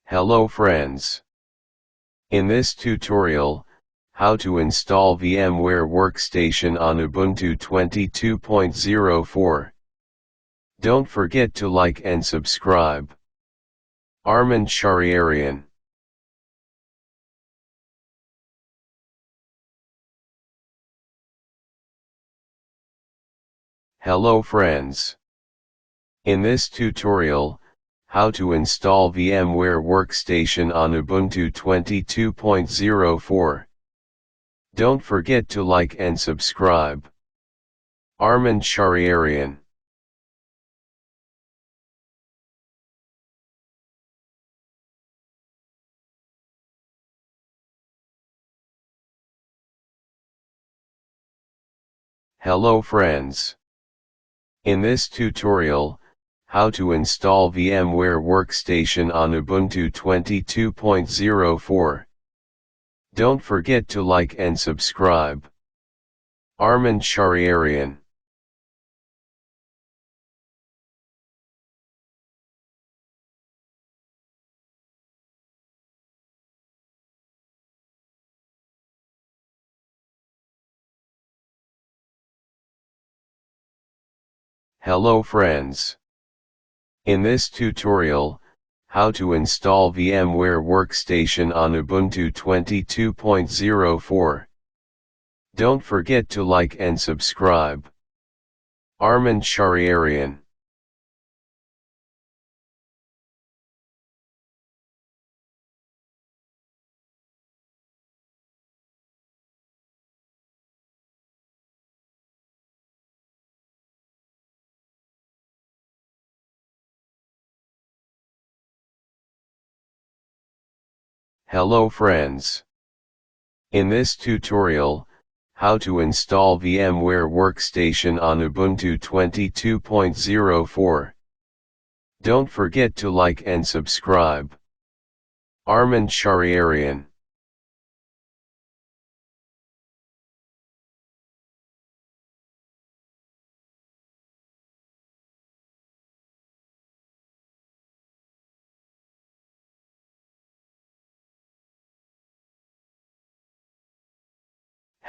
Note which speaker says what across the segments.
Speaker 1: Hello friends. In this tutorial, how to install VMware Workstation on Ubuntu 22.04. Don't forget to like and subscribe. Armand Shariarian. Hello friends. In this tutorial, how to install VMware Workstation on Ubuntu 22.04. Don't forget to like and subscribe. Armand Shariarian. Hello friends. In this tutorial, how to install VMware Workstation on Ubuntu 22.04. Don't forget to like and subscribe. Armand Shariarian. Hello friends. In this tutorial, how to install VMware Workstation on Ubuntu 22.04. Don't forget to like and subscribe. Armand Shariarian. Hello friends. In this tutorial, how to install VMware Workstation on Ubuntu 22.04. Don't forget to like and subscribe. Armand Shariarian.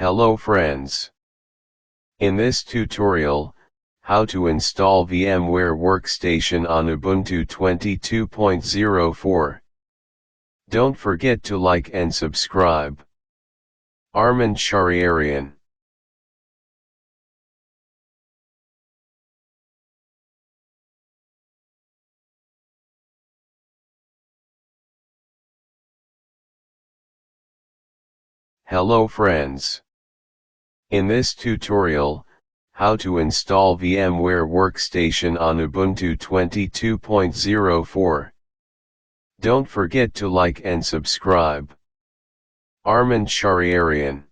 Speaker 1: Hello friends. In this tutorial, how to install VMware Workstation on Ubuntu 22.04. Don't forget to like and subscribe. Armand Shariarian. Hello friends. In this tutorial, how to install VMware Workstation on Ubuntu 22.04. Don't forget to like and subscribe. Armand Shariarian.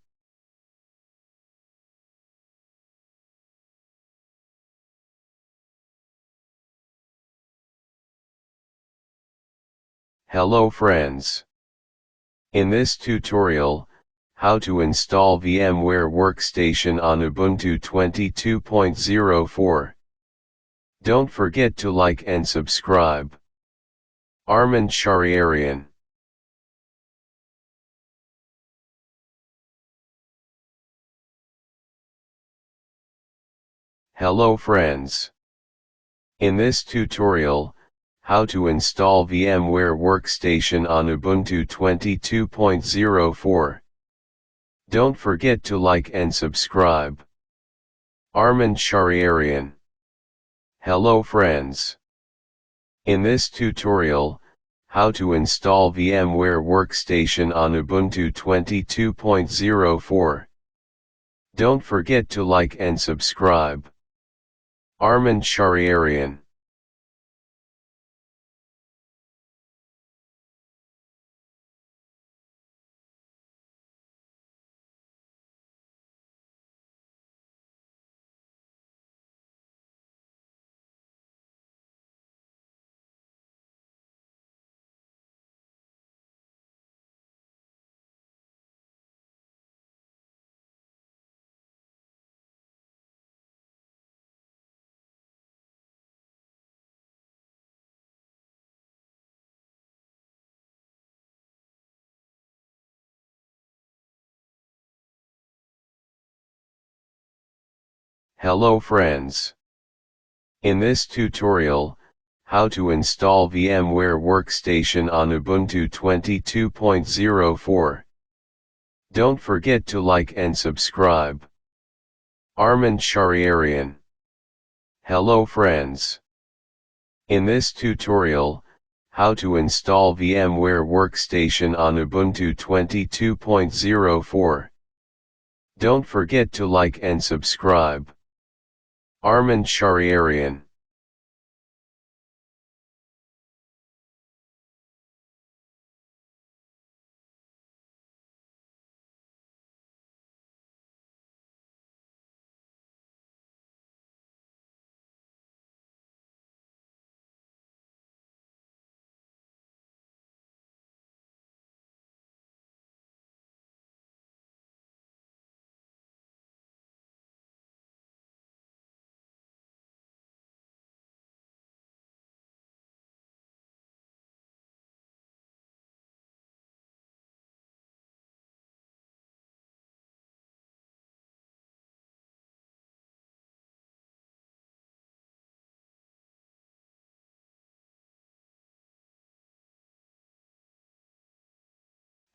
Speaker 1: Hello friends. In this tutorial, how to install VMware Workstation on Ubuntu 22.04. Don't forget to like and subscribe. Armand Shariarian. Hello friends. In this tutorial, how to install VMware Workstation on Ubuntu 22.04. Don't forget to like and subscribe. Armand Shariarian. Hello friends. In this tutorial, how to install VMware Workstation on Ubuntu 22.04. Don't forget to like and subscribe. Armand Shariarian. Hello friends. In this tutorial, how to install VMware Workstation on Ubuntu 22.04. Don't forget to like and subscribe. Armand Shariarian. Hello friends. In this tutorial, how to install VMware Workstation on Ubuntu 22.04. Don't forget to like and subscribe. Armand Shariarian.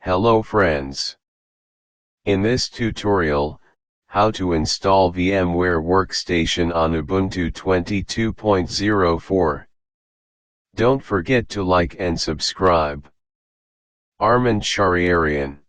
Speaker 1: Hello friends. In this tutorial, how to install VMware Workstation on Ubuntu 22.04. Don't forget to like and subscribe. Armand Shariarian.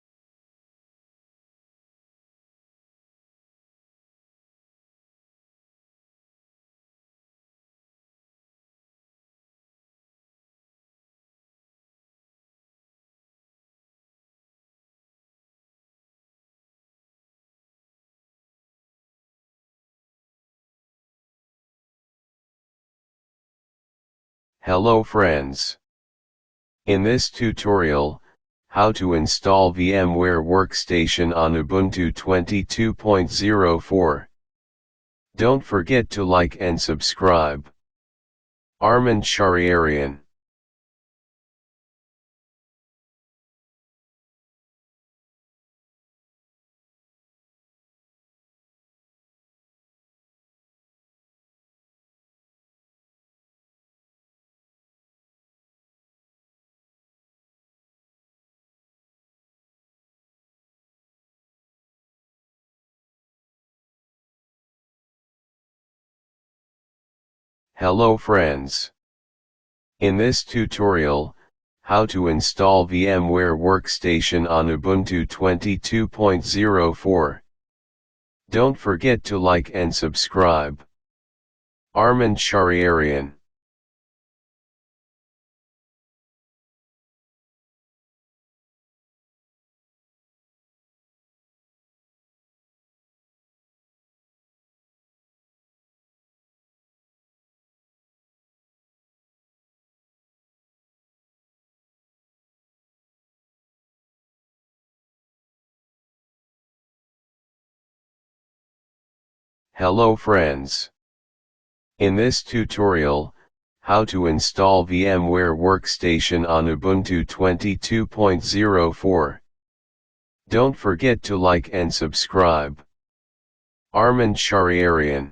Speaker 1: Hello friends. In this tutorial, how to install VMware Workstation on Ubuntu 22.04. Don't forget to like and subscribe. Armand Shariarian. Hello friends. In this tutorial, how to install VMware Workstation on Ubuntu 22.04. Don't forget to like and subscribe. Armand Shariarian. Hello friends. In this tutorial, how to install VMware Workstation on Ubuntu 22.04. Don't forget to like and subscribe. Armand Shariarian. Hello friends. In this tutorial, how to install VMware Workstation on Ubuntu 22.04. Don't forget to like and subscribe. Armand Shariarian. Hello friends. In this tutorial, how to install VMware Workstation on Ubuntu 22.04. Don't forget to like and subscribe. Armand Shariarian.